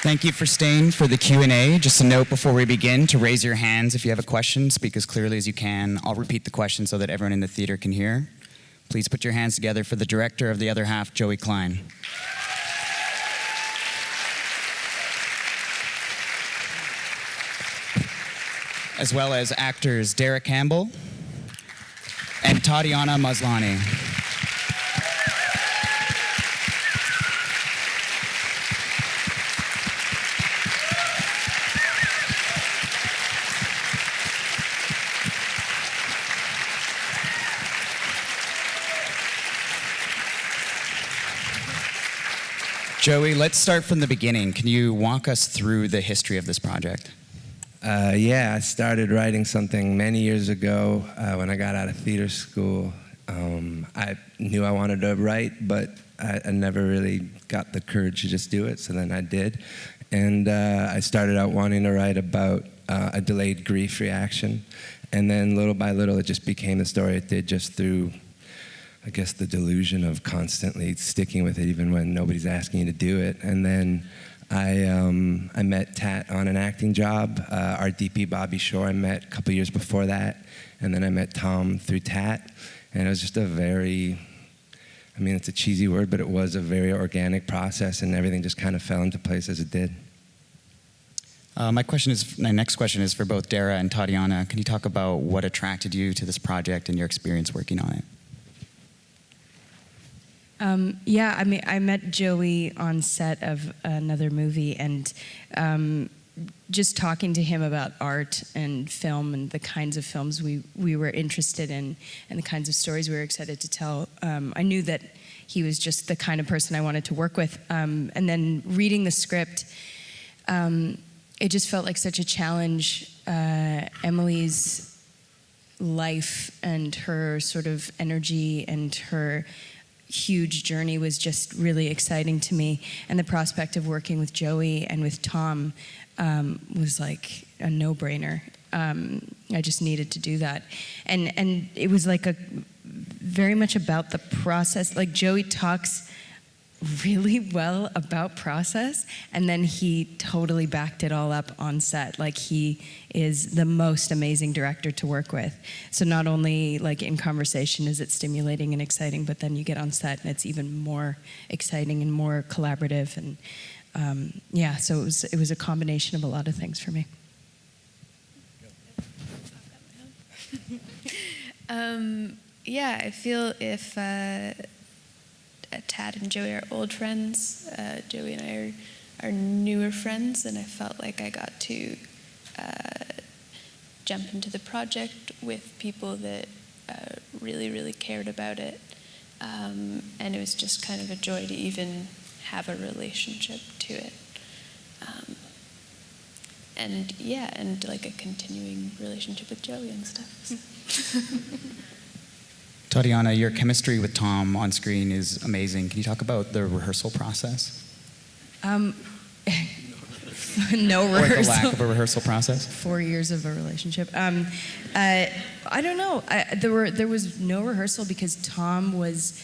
Thank you for staying for the Q&A. Just a note before we begin to raise your hands if you have a question. Speak as clearly as you can. I'll repeat the question so that everyone in the theater can hear. Please put your hands together for the director of The Other Half, Joey Klein. As well as actors Derek Campbell and Tatiana Maslany. Joey, let's start from the beginning. Can you walk us through the history of this project? Yeah, I started writing something many years ago when I got out of theater school. I knew I wanted to write, but I never really got the courage to just do it, so then I did. And I started out wanting to write about a delayed grief reaction, and then little by little it just became the story it did, just through, I guess, the delusion of constantly sticking with it even when nobody's asking you to do it. And then I met Tat on an acting job. Our DP, Bobby Shore, I met a couple years before that. And then I met Tom through Tat. And it was just a very, I mean, it's a cheesy word, but it was a very organic process, and everything just kind of fell into place as it did. My next question is for both Dara and Tatiana. Can you talk about what attracted you to this project and your experience working on it? Yeah, I mean, I met Joey on set of another movie, and just talking to him about art and film and the kinds of films we were interested in and the kinds of stories we were excited to tell, I knew that he was just the kind of person I wanted to work with. And then reading the script, it just felt like such a challenge. Emily's life and her sort of energy and her huge journey was just really exciting to me, and the prospect of working with Joey and with Tom was like a no-brainer. I just needed to do that, and it was like a very much about the process. Like, Joey talks really well about process, and then he totally backed it all up on set. Like, he is the most amazing director to work with. So not only like in conversation is it stimulating and exciting, but then you get on set and it's even more exciting and more collaborative. And yeah, so it was a combination of a lot of things for me. Yeah, I feel if Tad and Joey are old friends, Joey and I are newer friends, and I felt like I got to jump into the project with people that really, really cared about it. And it was just kind of a joy to even have a relationship to it. And yeah, and like a continuing relationship with Joey and stuff. Tatiana, your chemistry with Tom on screen is amazing. Can you talk about the rehearsal process? No rehearsal. Or the lack of a rehearsal process? 4 years of a relationship. I don't know. There was no rehearsal because Tom was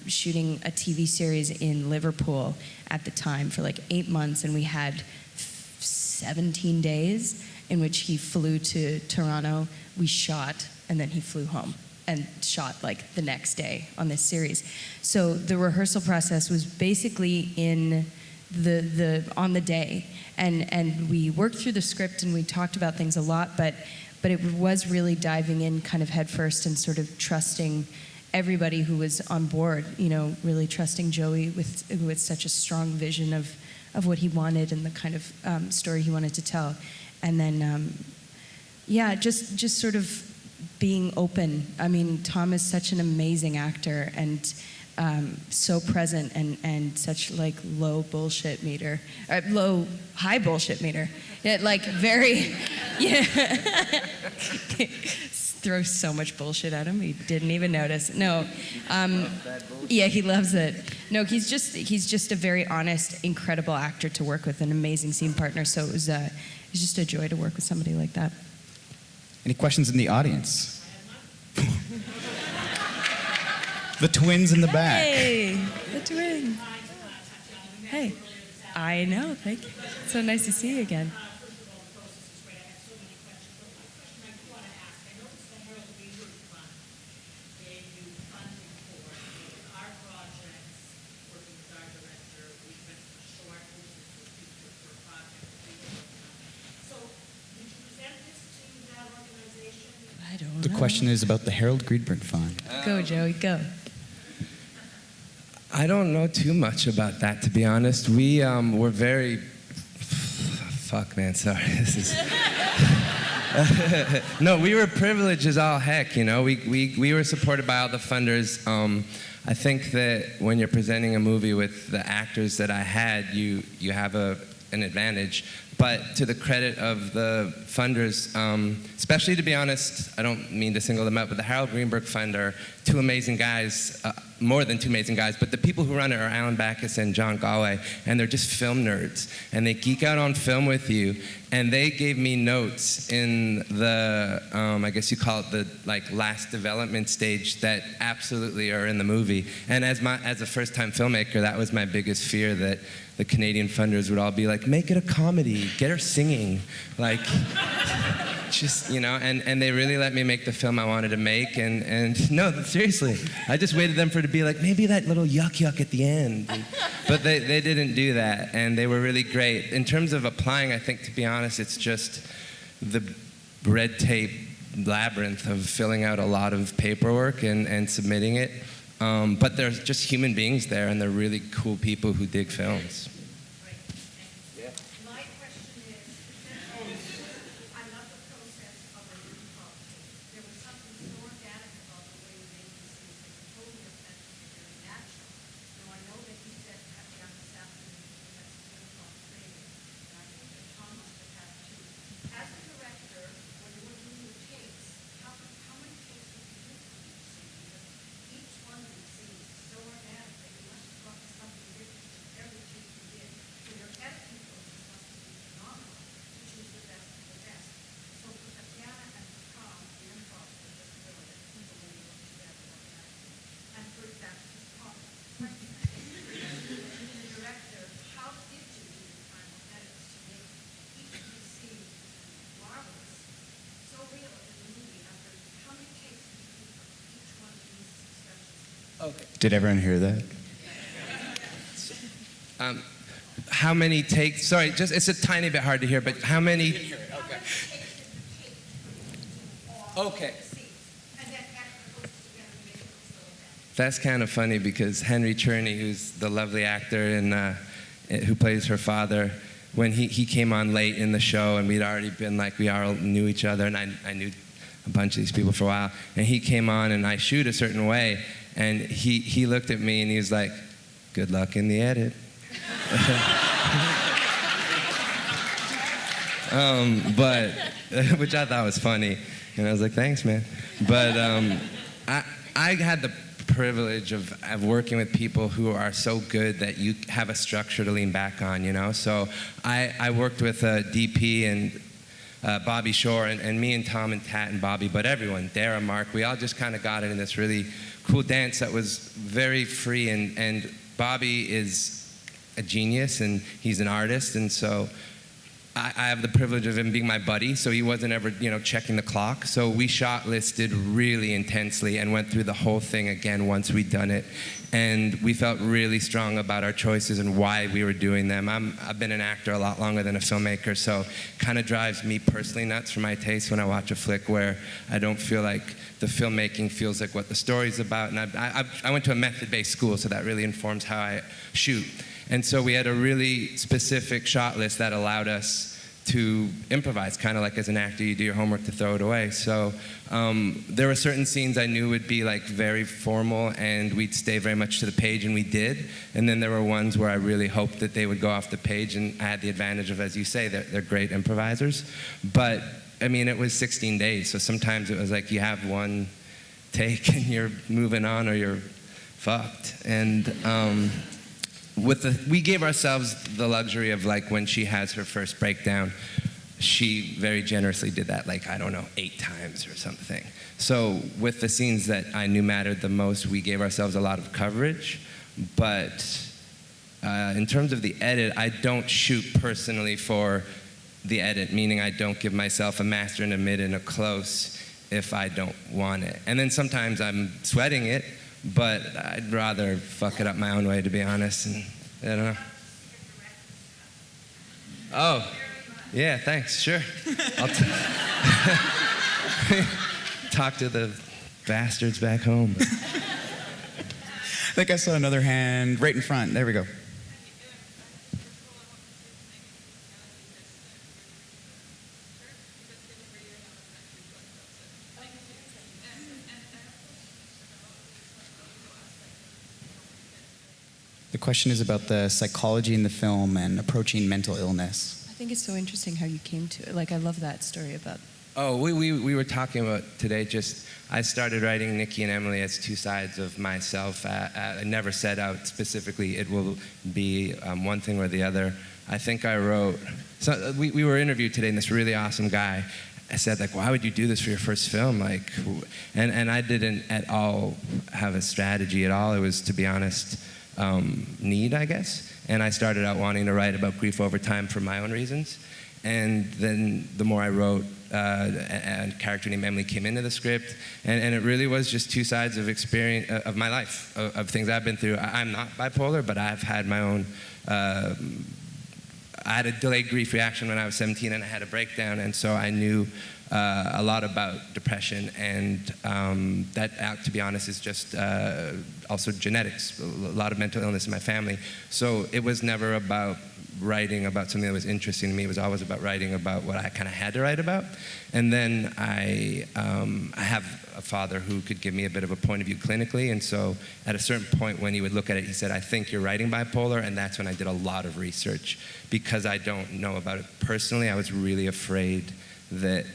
shooting a TV series in Liverpool at the time for like 8 months, and we had 17 days in which he flew to Toronto, we shot, and then he flew home and shot like the next day on this series. So the rehearsal process was basically in on the day, and we worked through the script and we talked about things a lot, but it was really diving in kind of headfirst and sort of trusting everybody who was on board, you know, really trusting Joey with such a strong vision of what he wanted and the kind of story he wanted to tell. And then, yeah, just sort of being open. I mean, Tom is such an amazing actor and so present and such like high bullshit meter. Yeah, like very, yeah. Throw so much bullshit at him, he didn't even notice. No, yeah, he loves it. No, he's just a very honest, incredible actor to work with, an amazing scene partner. So it was just a joy to work with somebody like that. Any questions in the audience? The twins in the back. Hey, the twins. Hey. I know, thank you. So nice to see you again. First of all, the process is great. I have so many questions, but one question I do want to ask, I noticed the Harold Weaver Fund gave you funding for our projects, working with our director, we went for short movies for a project that we were working on. So, did you present this to that organization? I don't The know. question is about the Harold Greenberg Fund. Go, Joey, go. I don't know too much about that, to be honest. We were very... Fuck, man, sorry. This is... No, we were privileged as all heck, you know. We were supported by all the funders. I think that when you're presenting a movie with the actors that I had, you have an advantage. But to the credit of the funders, especially, to be honest, I don't mean to single them out, but the Harold Greenberg Fund are two amazing guys, more than two amazing guys, but the people who run it are Alan Backus and John Galway, and they're just film nerds. And they geek out on film with you, and they gave me notes in the, I guess you call it the last development stage that absolutely are in the movie. And as a first-time filmmaker, that was my biggest fear, that the Canadian funders would all be like, make it a comedy, get her singing, like, just, you know, and they really let me make the film I wanted to make, and no, seriously, I just waited them for it to be like, maybe that little yuck at the end, but they didn't do that, and they were really great. In terms of applying, I think, to be honest, it's just the red tape labyrinth of filling out a lot of paperwork and submitting it. But there's just human beings there, and they're really cool people who dig films. Yeah. My question is, I love the process of a root project. There was something so organic about the way you made these things that you totally authentic and very natural. Now, I know that you said Tatiana sat and that's beautiful training, and I think that Tom must have had too. As a director, when you were doing your takes, how many takes did you do for each scene? Because each one of these scenes is so organic that you must have got something different in every take you did. So your editing process must have been phenomenal to choose the best of the best. So for Tatiana and for Tom, the improv was just brilliant, the way you worked together organically. And for that, just Tom, the director, how did you do the final edits to make each of these scenes marvelous, so real in the movie? After how many takes did you do for each one of these expressions? Okay. Did everyone hear that? How many takes? Sorry, just it's a tiny bit hard to hear, but how many? Okay. That's kind of funny because Henry Cherney, who's the lovely actor and who plays her father, when he came on late in the show, and we'd already been like, we all knew each other, and I knew a bunch of these people for a while, and he came on and I shoot a certain way, and he looked at me and he was like, good luck in the edit. But which I thought was funny, and I was like, thanks, man. But I had the privilege of working with people who are so good that you have a structure to lean back on, you know. So I worked with DP and Bobby Shore, and me and Tom and Tat and Bobby, but everyone, Dara, Mark, we all just kind of got it in this really cool dance that was very free, and Bobby is a genius, and he's an artist, and so I have the privilege of him being my buddy, so he wasn't ever, you know, checking the clock. So we shot listed really intensely and went through the whole thing again once we'd done it. And we felt really strong about our choices and why we were doing them. I've been an actor a lot longer than a filmmaker, so kind of drives me personally nuts for my taste when I watch a flick where I don't feel like the filmmaking feels like what the story's about. And I went to a method-based school, so that really informs how I shoot. And so we had a really specific shot list that allowed us to improvise, kind of like as an actor, you do your homework to throw it away. So there were certain scenes I knew would be like very formal and we'd stay very much to the page, and we did. And then there were ones where I really hoped that they would go off the page, and I had the advantage of, as you say, they're great improvisers. But I mean, it was 16 days, so sometimes it was like you have one take and you're moving on or you're fucked. And we gave ourselves the luxury of, like, when she has her first breakdown, she very generously did that, like, I don't know, 8 times or something. So with the scenes that I knew mattered the most, we gave ourselves a lot of coverage, but In terms of the edit, I don't shoot personally for the edit, meaning I don't give myself a master and a mid and a close if I don't want it. And then sometimes I'm sweating it, but I'd rather fuck it up my own way, to be honest. And I don't know. Oh, yeah, thanks, sure. I'll talk to the bastards back home. I think I saw another hand right in front. There we go. The question is about the psychology in the film and approaching mental illness. I think it's so interesting how you came to it. Like, I love that story about. Oh, we were talking about today, just I started writing Nikki and Emily as two sides of myself. I never set out specifically it will be one thing or the other. I think I wrote, so we were interviewed today, and this really awesome guy, I said, like, why would you do this for your first film? Like, and I didn't at all have a strategy at all. It was, to be honest, need, I guess. And I started out wanting to write about grief over time for my own reasons. And then the more I wrote, a character named Emily came into the script, and it really was just two sides of experience of my life, of things I've been through. I'm not bipolar, but I've had my own. I had a delayed grief reaction when I was 17, and I had a breakdown, and so I knew a lot about depression, and that, to be honest, is just also genetics. A lot of mental illness in my family. So it was never about writing about something that was interesting to me. It was always about writing about what I kind of had to write about. And then I have a father who could give me a bit of a point of view clinically, and so at a certain point when he would look at it, he said, I think you're writing bipolar, and that's when I did a lot of research. Because I don't know about it personally, I was really afraid that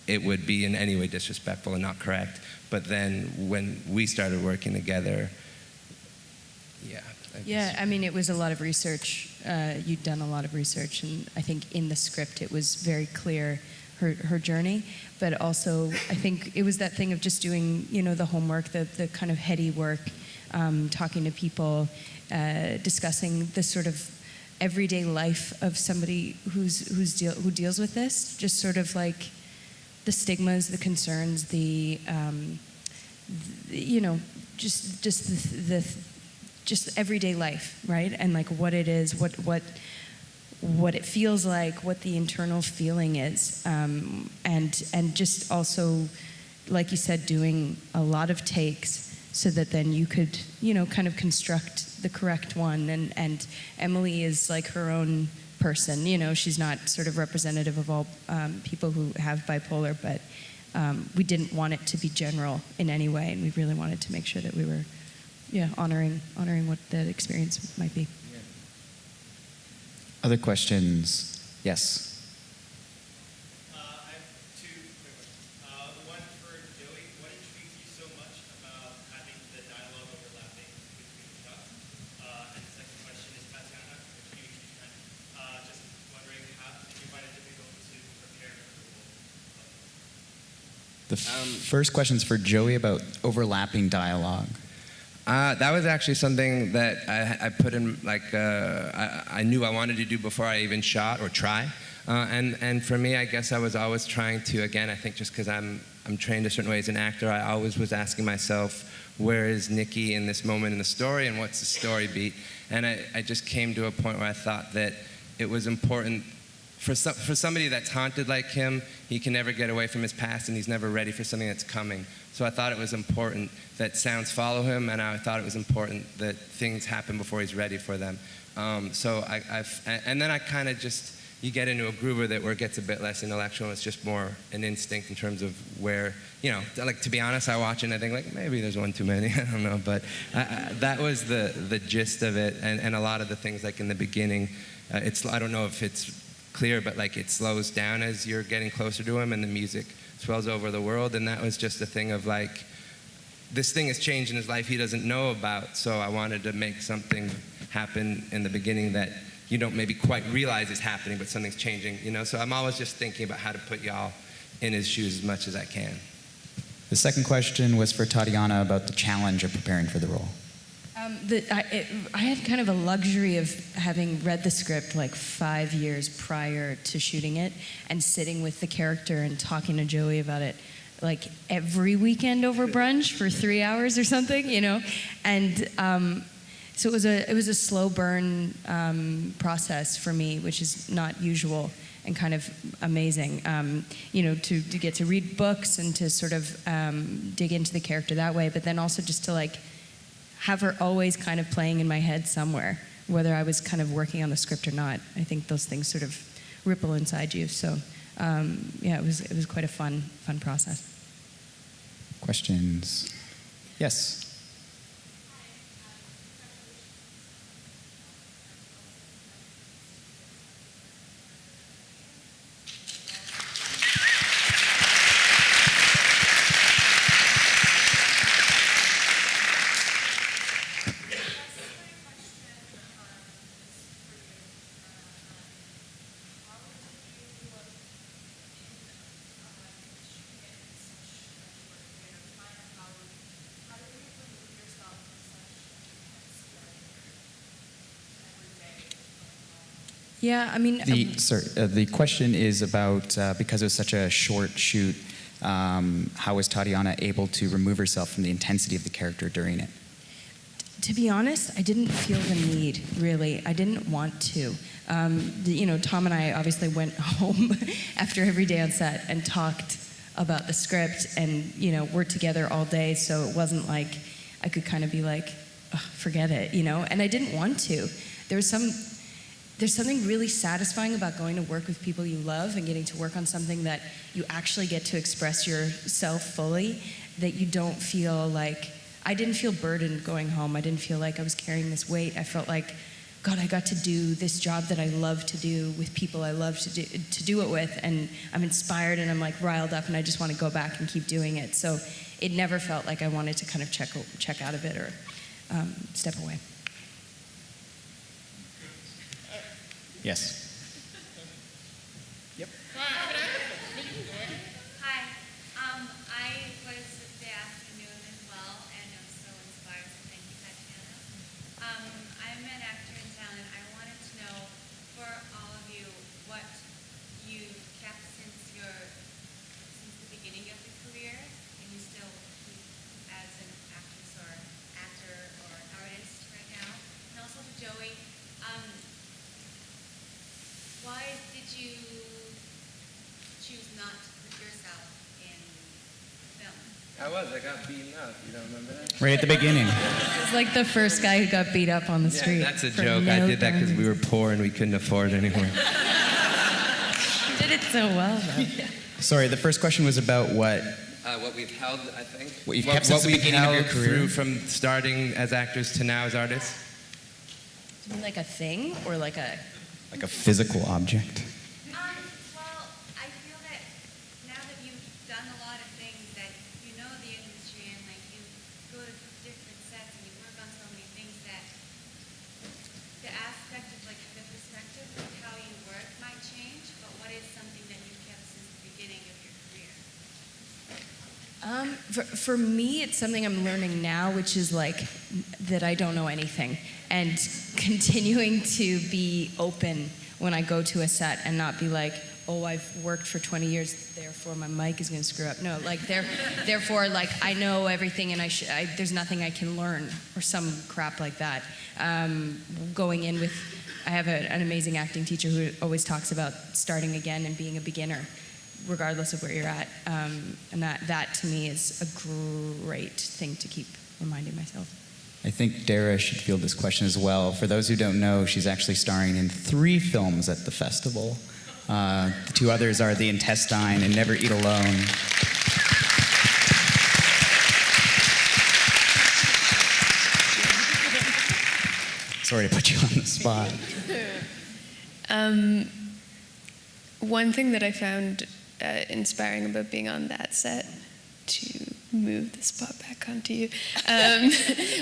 it would be in any way disrespectful and not correct. But then when we started working together, Yeah, I mean, it was a lot of research. You'd done a lot of research, and I think in the script it was very clear her journey. But also, I think it was that thing of just doing, the homework, the kind of heady work, talking to people, discussing the sort of everyday life of somebody who deals with this. Just sort of like the stigmas, the concerns, just everyday life, right? And like what it is, what it feels like, what the internal feeling is, and just also, like you said, doing a lot of takes so that then you could, kind of construct the correct one. And Emily is like her own person, she's not sort of representative of all people who have bipolar, but we didn't want it to be general in any way, and we really wanted to make sure that we were honoring what that experience might be. Other questions? Yes. I have two quick ones. One for Joey. What intrigues you so much about having the dialogue overlapping between the shots? And the second question is Tatiana, which you can. Just wondering, how did you find it difficult to prepare for the role? The first question's for Joey about overlapping dialogue. That was actually something that I put in, I knew I wanted to do before I even shot or try. And for me, I guess I was always trying to, again, I think just because I'm trained a certain way as an actor, I always was asking myself, where is Nikki in this moment in the story, and what's the story beat? And I just came to a point where I thought that it was important for somebody that's haunted like him. He can never get away from his past, and he's never ready for something that's coming. So I thought it was important that sounds follow him, and I thought it was important that things happen before he's ready for them. And then I kind of just, you get into a groove with it where it gets a bit less intellectual. It's just more an instinct in terms of where, like, to be honest, I watch it and I think, like, maybe there's one too many. I don't know, but that was the gist of it. And a lot of the things, like in the beginning, I don't know if it's clear, but like it slows down as you're getting closer to him, and the music swells over the world. And that was just a thing of like, this thing has changed in his life he doesn't know about, so I wanted to make something happen in the beginning that you don't maybe quite realize is happening, but something's changing, So I'm always just thinking about how to put y'all in his shoes as much as I can. The second question was for Tatiana about the challenge of preparing for the role. I had kind of a luxury of having read the script like 5 years prior to shooting it and sitting with the character and talking to Joey about it like every weekend over brunch for 3 hours or something, you know? And so it was a slow burn process for me, which is not usual and kind of amazing, you know, to get to read books and to sort of dig into the character that way, but then also just to like have her always kind of playing in my head somewhere, whether I was kind of working on the script or not. I think those things sort of ripple inside you. So yeah, it was quite a fun process. Questions? Yes. Yeah, I mean, The question is about, because it was such a short shoot, how was Tatiana able to remove herself from the intensity of the character during it? to be honest, I didn't feel the need, really. I didn't want to. You know, Tom and I obviously went home after every day on set and talked about the script and, you know, worked together all day, so it wasn't like I could kind of be like, oh, forget it, you know? And I didn't want to. There's something really satisfying about going to work with people you love and getting to work on something that you actually get to express yourself fully, that you don't feel like, I didn't feel burdened going home. I didn't feel like I was carrying this weight. I felt like, God, I got to do this job that I love to do with people I love to do it with, and I'm inspired and I'm like riled up and I just want to go back and keep doing it. So it never felt like I wanted to kind of check out of it or step away. Yes. Yep. Hi. I was the afternoon as well, and I'm so inspired. So thank you, Tatiana. I'm an actor in town, and I wanted to know, for all of you, what you kept since the beginning of your career, and you still keep as an actress or actor or artist right now, and also to Joey. Why did you choose not to put yourself in film? I got beaten up. You don't remember that? Right at the beginning. It was like the first guy who got beat up on the street. Yeah, that's a for joke. no I did that because we were reason. poor and we couldn't afford it anymore. You did it so well, though. Sorry, the first question was about what? What we've held, I think. What you've kept since the we've beginning of your held career? through from starting as actors to now as artists. Do you mean like a thing or like a... Like a physical object? Well, I feel that now that you've done a lot of things, that you know the industry and like you go to different sets and you work on so many things, that the aspect of like the perspective of how you work might change, but what is something that you've kept since the beginning of your career? For me, it's something I'm learning now, which is like that I don't know anything, and continuing to be open when I go to a set and not be like, oh, I've worked for 20 years, therefore my mic is going to screw up. No, like therefore, like I know everything, and there's nothing I can learn or some crap like that. Going in with, I have an amazing acting teacher who always talks about starting again and being a beginner, regardless of where you're at, and that to me is a great thing to keep reminding myself. I think Dara should field this question as well. For those who don't know, she's actually starring in 3 films at the festival. The 2 others are The Intestine and Never Eat Alone. Sorry to put you on the spot. One thing that I found inspiring about being on that set, to move the spot back onto you,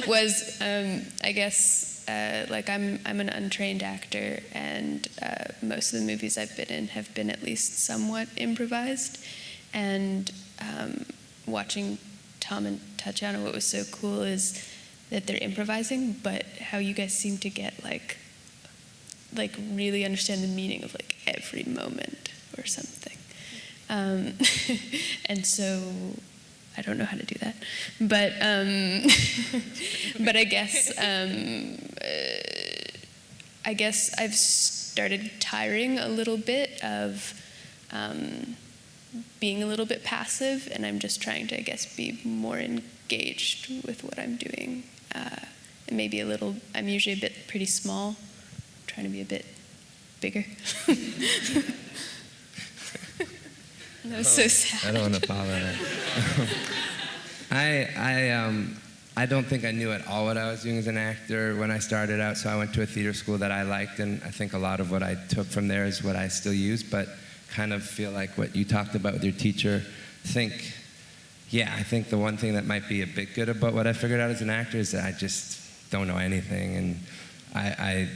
was I guess like I'm an untrained actor, and most of the movies I've been in have been at least somewhat improvised. And watching Tom and Tatiana, what was so cool is that they're improvising, but how you guys seem to get like really understand the meaning of like every moment or something. And so I don't know how to do that, but but I guess I've started tiring a little bit of being a little bit passive, and I'm just trying to, I guess, be more engaged with what I'm doing. And maybe a little, I'm usually a bit pretty small, I'm trying to be a bit bigger. That was so sad. I don't want to follow that. I don't think I knew at all what I was doing as an actor when I started out, so I went to a theater school that I liked, and I think a lot of what I took from there is what I still use, but kind of feel like what you talked about with your teacher. I think the one thing that might be a bit good about what I figured out as an actor is that I just don't know anything, and I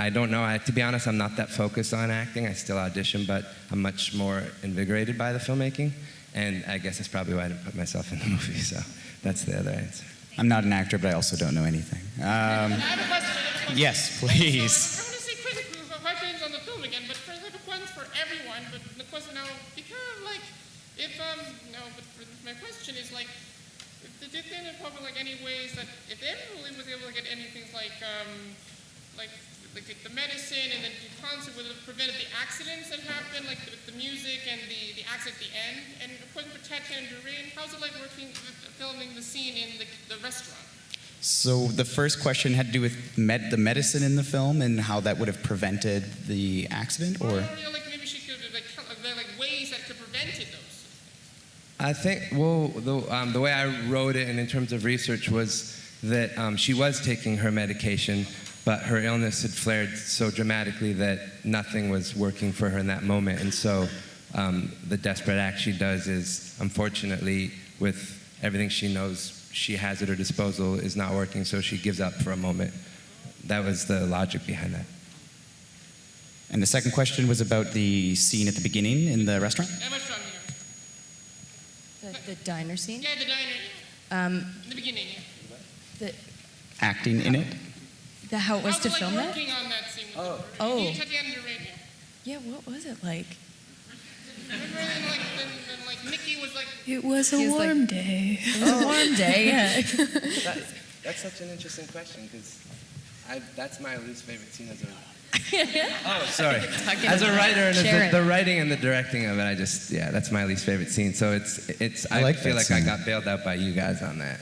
don't know. To be honest, I'm not that focused on acting. I still audition, but I'm much more invigorated by the filmmaking, and I guess that's probably why I didn't put myself in the movie, so that's the other answer. I'm not an actor, but I also don't know anything. I have a question. Yes, please. So, I want to say questions on the film again, but first I have a question for everyone. But the question now, because like, if my question is like, did you think in probably like any ways that if everyone was able to get anything like the medicine and then the concert would have prevented the accidents that happened, like with the music and the accident at the end? And a question for Tatiana and Doreen, how's it like working with filming the scene in the restaurant? So the first question had to do with the medicine in the film and how that would have prevented the accident, or? Like maybe she could like ways that could prevent it, those. I think, the way I wrote it and in terms of research was that she was taking her medication, but her illness had flared so dramatically that nothing was working for her in that moment. And so the desperate act she does is, unfortunately, with everything she knows she has at her disposal, is not working, so she gives up for a moment. That was the logic behind that. And the second question was about the scene at the beginning in the restaurant? The diner scene? Yeah, the diner. In the beginning, yeah. Acting in it? How it was to film that? Working on that scene with Oh. You, Tatiana, Doreen, Yeah, what was it like? Remember then like Nikki was like, It was a He was like- warm day. It was a warm day, yeah. That's such an interesting question, because that's my least favorite scene as a sorry. As a writer, and the writing and the directing of it, that's my least favorite scene. So I feel like I got bailed out by you guys on that.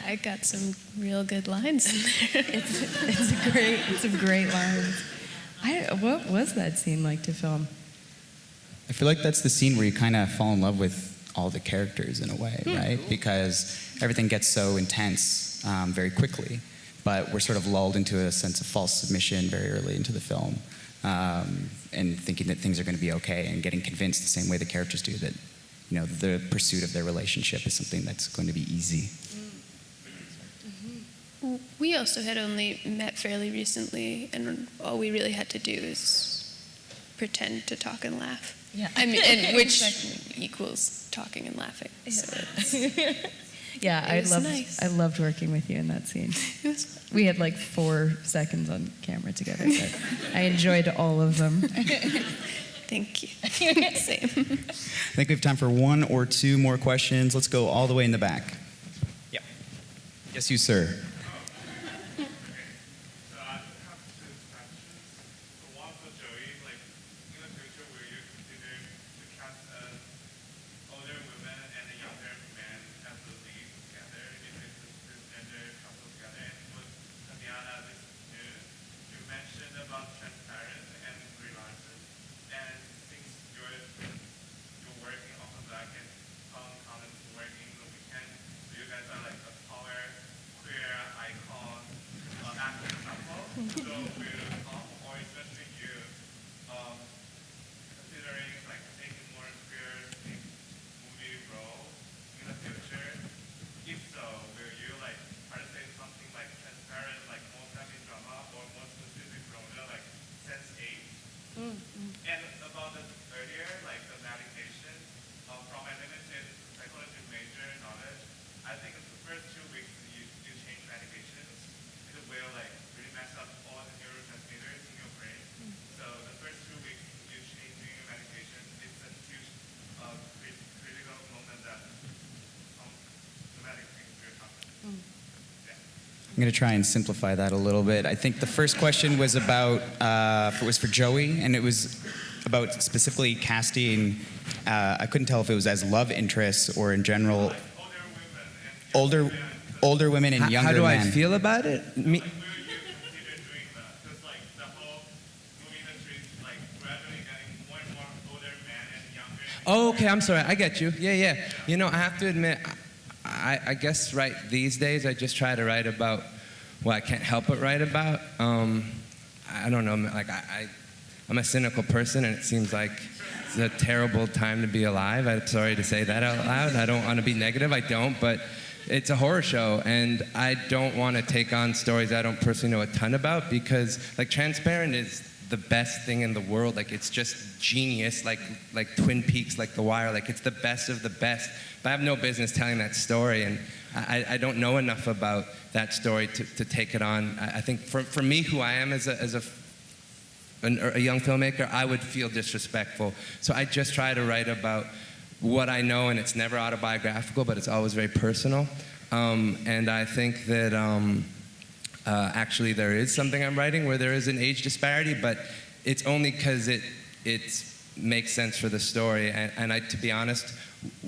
I got some real good lines in there. It's a great line. What was that scene like to film? I feel like that's the scene where you kind of fall in love with all the characters in a way, right? Because everything gets so intense very quickly, but we're sort of lulled into a sense of false submission very early into the film, and thinking that things are going to be okay, and getting convinced the same way the characters do that, the pursuit of their relationship is something that's going to be easy. We also had only met fairly recently, and all we really had to do is pretend to talk and laugh. Yeah. I mean, and which equals talking and laughing. So Yeah, It was nice. I loved working with you in that scene. it was fun. We had like 4 seconds on camera together, but I enjoyed all of them. Thank you. Same. I think we have time for 1 or 2 more questions. Let's go all the way in the back. Yep. Yes, you, sir. working the weekend. So you guys are like a power queer I'm going to try and simplify that a little bit. I think the first question was about, was for Joey, and it was about specifically casting, I couldn't tell if it was as love interests or in general, older women and younger men. How do I feel about it? Oh, okay, I'm sorry. I get you. Yeah. You know, I have to admit, I guess right these days I just try to write about what I can't help but write about. I don't know, like I'm a cynical person, and it seems like it's a terrible time to be alive. I'm sorry to say that out loud. I don't want to be negative. I don't, but it's a horror show, and I don't want to take on stories I don't personally know a ton about, because like Transparent is the best thing in the world. Like, it's just genius, like Twin Peaks, like The Wire. Like, it's the best of the best. But I have no business telling that story, and I don't know enough about that story to take it on. I think for me, who I am as a young filmmaker, I would feel disrespectful. So I just try to write about what I know, and it's never autobiographical, but it's always very personal. And I think that actually there is something I'm writing where there is an age disparity, but it's only because it makes sense for the story. And I, to be honest,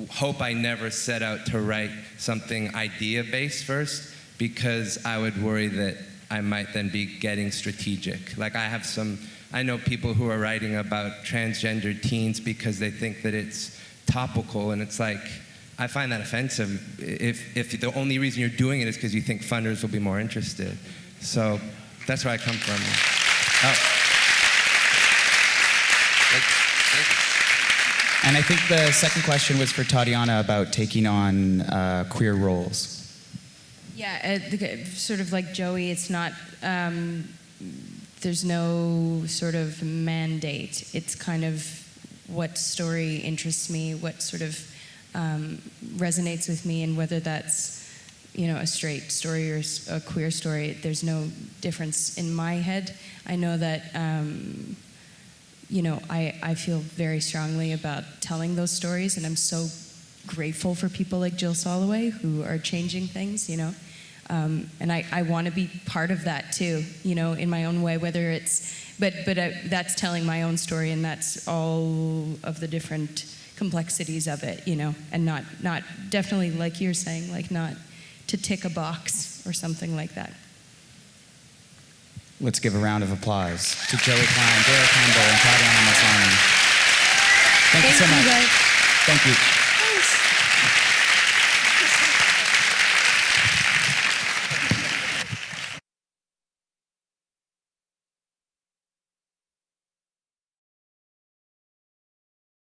hope I never set out to write something idea-based first, because I would worry that I might then be getting strategic. Like, I know people who are writing about transgender teens because they think that it's topical, and it's like, I find that offensive if the only reason you're doing it is because you think funders will be more interested. So that's where I come from. And I think the second question was for Tatiana about taking on queer roles. Yeah, sort of like Joey, it's not, there's no sort of mandate. It's kind of what story interests me, what sort of resonates with me, and whether that's, you know, a straight story or a queer story, there's no difference in my head. I know that, you know, I feel very strongly about telling those stories, and I'm so grateful for people like Jill Soloway who are changing things, you know. And I want to be part of that too, you know, in my own way, whether it's, but that's telling my own story, and that's all of the different complexities of it, you know, and not definitely, like you're saying, like not to tick a box or something like that. Let's give a round of applause to Joey Klein, Dara Campbell, and Tatiana Maslany. Thank you so much. Guys. Thank you.